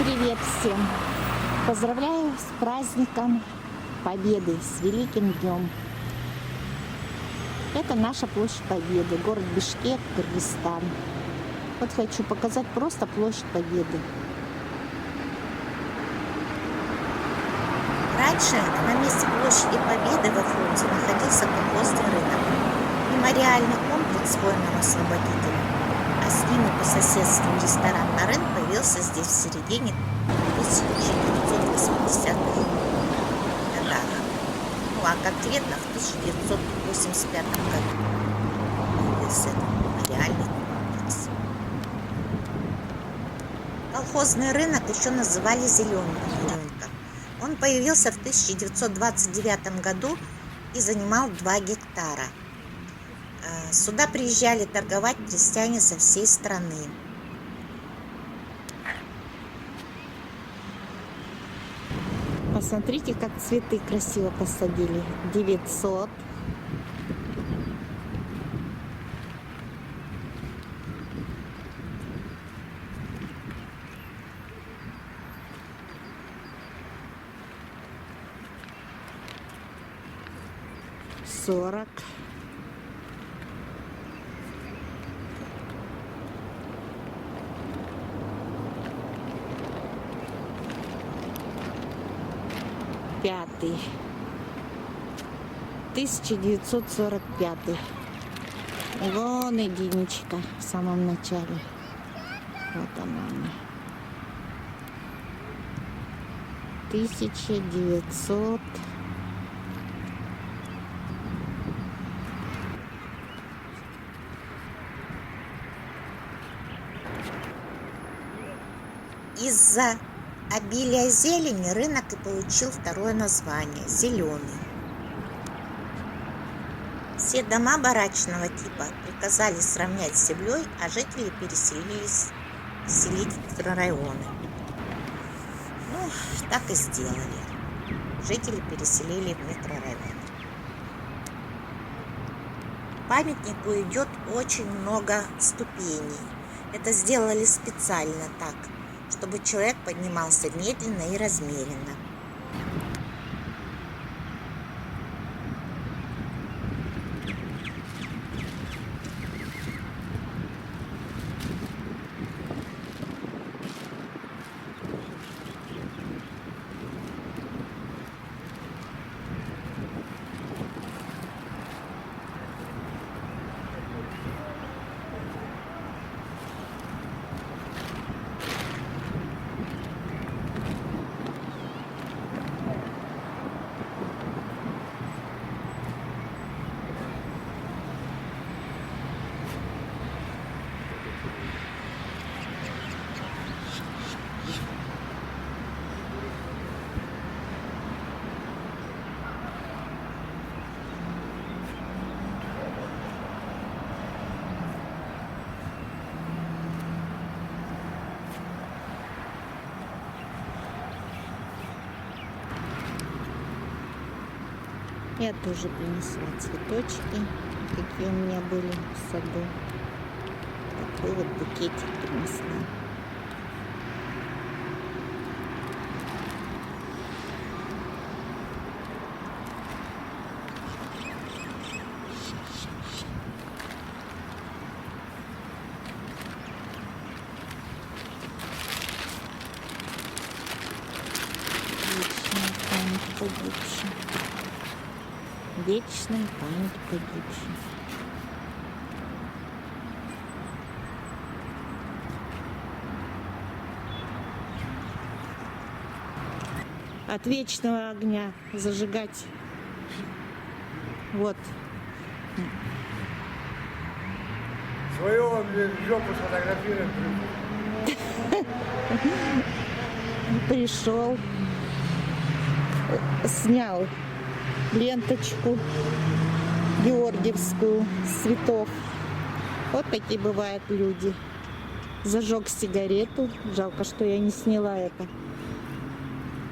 Привет всем! Поздравляю с праздником Победы, с Великим Днем! Это наша площадь Победы, город Бишкек, Кыргызстан. Вот хочу показать просто площадь Победы. Раньше на месте площади Победы во фронте находился колхозный рынок, мемориальный комплекс воинам-освободителям, а с ними по соседству ресторан «Нарын» появился здесь в середине 1980-х годах, а конкретно в 1985 году появился этот мемориальный комплекс. Колхозный рынок еще называли «Зеленым рынком». Он появился в 1929 году и занимал 2 гектара. Сюда приезжали торговать крестьяне со всей страны. Посмотрите, как цветы красиво посадили. 900. $40. Пятый. 1945. Вон единичка в самом начале. Вот она. 1900. Из-за обилия зелени рынок и получил второе название – «Зеленый». Все дома барачного типа приказали сравнять с землей, а жители переселились селить в микрорайоны. Ну, так и сделали. Жители переселили в микрорайоны. Памятнику идет очень много ступеней. Это сделали специально так, чтобы человек поднимался медленно и размеренно. Я тоже принесла цветочки, какие у меня были в саду. Такой вот букетик принесла. Вечная память погибшим. Вечная память погибшим. От вечного огня зажигать. Вот. Свою жопу сфотографировать. Пришел, снял ленточку георгиевскую с цветов. Вот такие бывают люди. Зажег сигарету. Жалко, что я не сняла это.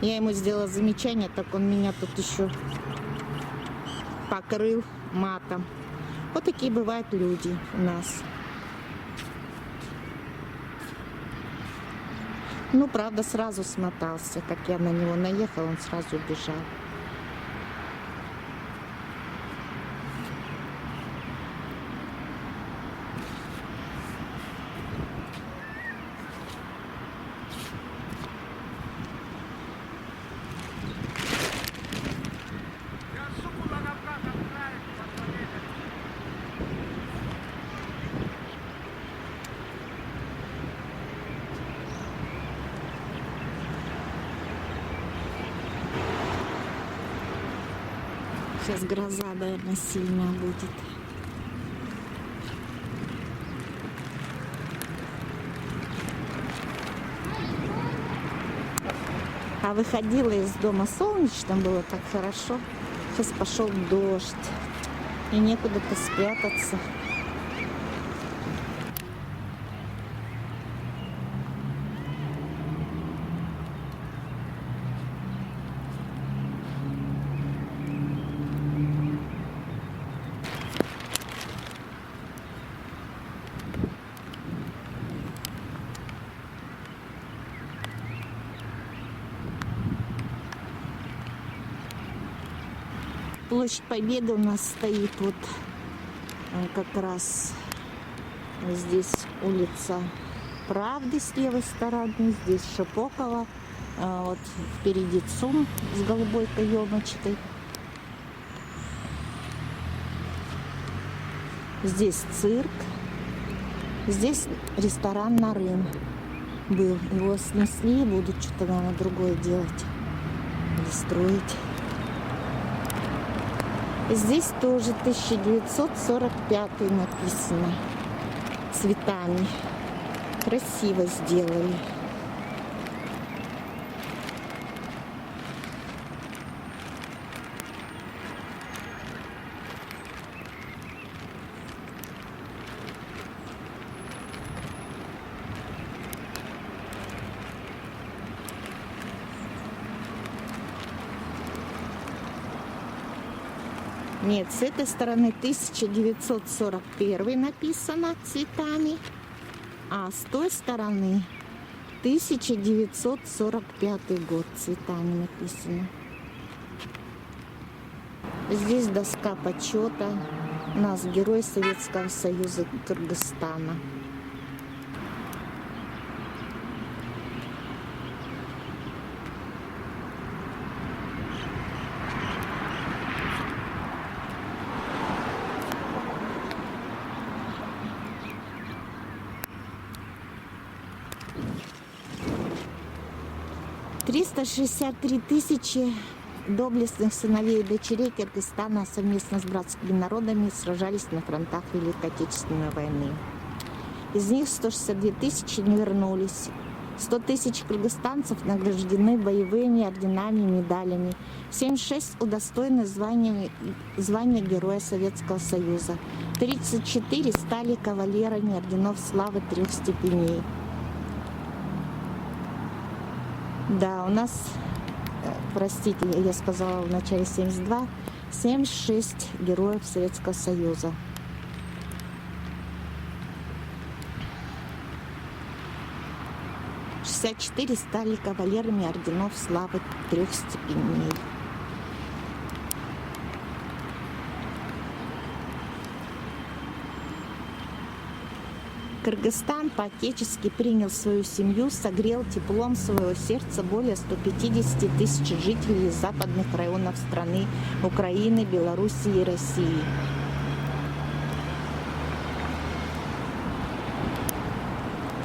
Я ему сделала замечание, так он меня тут еще покрыл матом. Вот такие бывают люди у нас. Ну, правда, сразу смотался. Как я на него наехала, он сразу убежал. Сейчас гроза, наверное, сильная будет. А выходила из дома солнечно, было так хорошо. Сейчас пошел дождь. И некуда-то спрятаться. Площадь Победы у нас стоит вот как раз здесь улица Правды с левой стороны, здесь Шипокова, вот впереди ЦУМ с голубой каемочкой. Здесь цирк, здесь ресторан «Нарын» был. Его снесли, будут что-то, наверное, другое делать или строить. Здесь тоже 1945 написано цветами. Красиво сделали. Нет, с этой стороны 1941 написано цветами, а с той стороны 1945 год цветами написано. Здесь доска почета. У нас герой Советского Союза Кыргызстана. $363 тысячи доблестных сыновей и дочерей Кыргызстана совместно с братскими народами сражались на фронтах Великой Отечественной войны. Из них 162 тысячи не вернулись. 100 тысяч кыргызстанцев награждены боевыми орденами и медалями. 76 удостоены звания Героя Советского Союза. 34 стали кавалерами орденов славы 3 степеней. Да, у нас, простите, я сказала в начале 72, 76 героев Советского Союза. — 64 стали кавалерами орденов славы 3 степеней. Кыргызстан по-отечески принял свою семью, согрел теплом своего сердца более 150 тысяч жителей из западных районов страны, Украины, Белоруссии и России.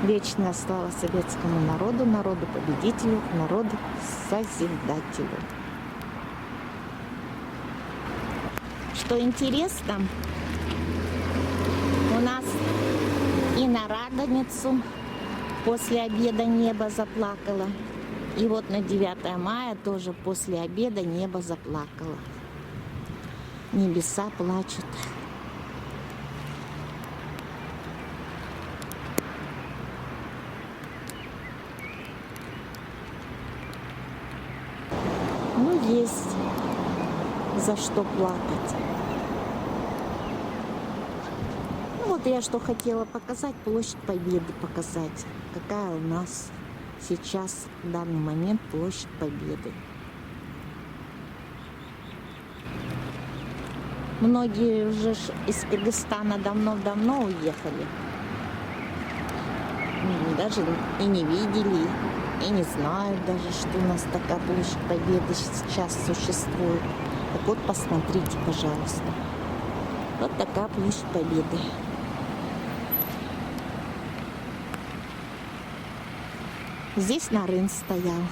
Вечная слава советскому народу, народу-победителю, народу-созидателю. Что интересно, у нас и на Радоницу после обеда небо заплакало. И вот на 9 мая тоже после обеда небо заплакало. Небеса плачут. Ну, есть за что плакать. Вот я что хотела показать, площадь Победы показать, какая у нас сейчас, в данный момент, площадь Победы. Многие уже из Кыргызстана давно-давно уехали. Даже и не видели, и не знают даже, что у нас такая площадь Победы сейчас существует. Так вот, посмотрите, пожалуйста. Вот такая площадь Победы. Здесь Нарын стоял.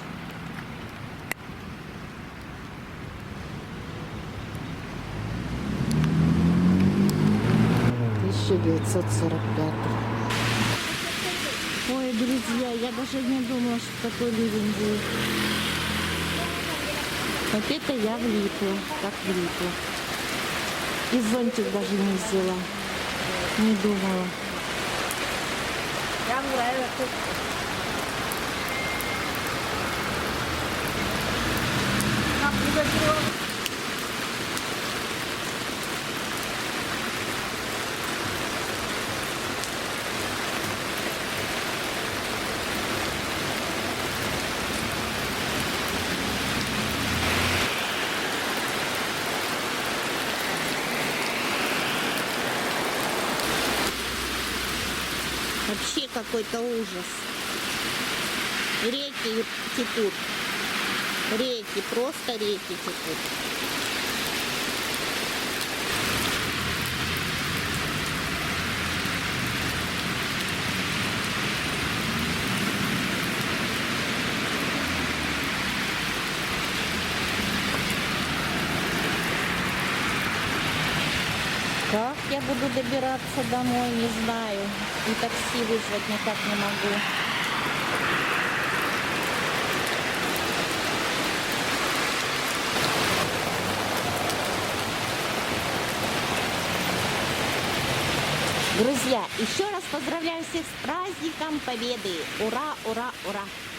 1945. Ой, друзья, я даже не думала, что такой ливень будет. Вот это я влипла, как влипла. И зонтик даже не взяла. Не думала. Вообще какой-то ужас. Реки текут. Реки, просто реки текут. Как я буду добираться домой, не знаю. И такси вызвать никак не могу. Друзья, еще раз поздравляю всех с праздником Победы! Ура, ура, ура!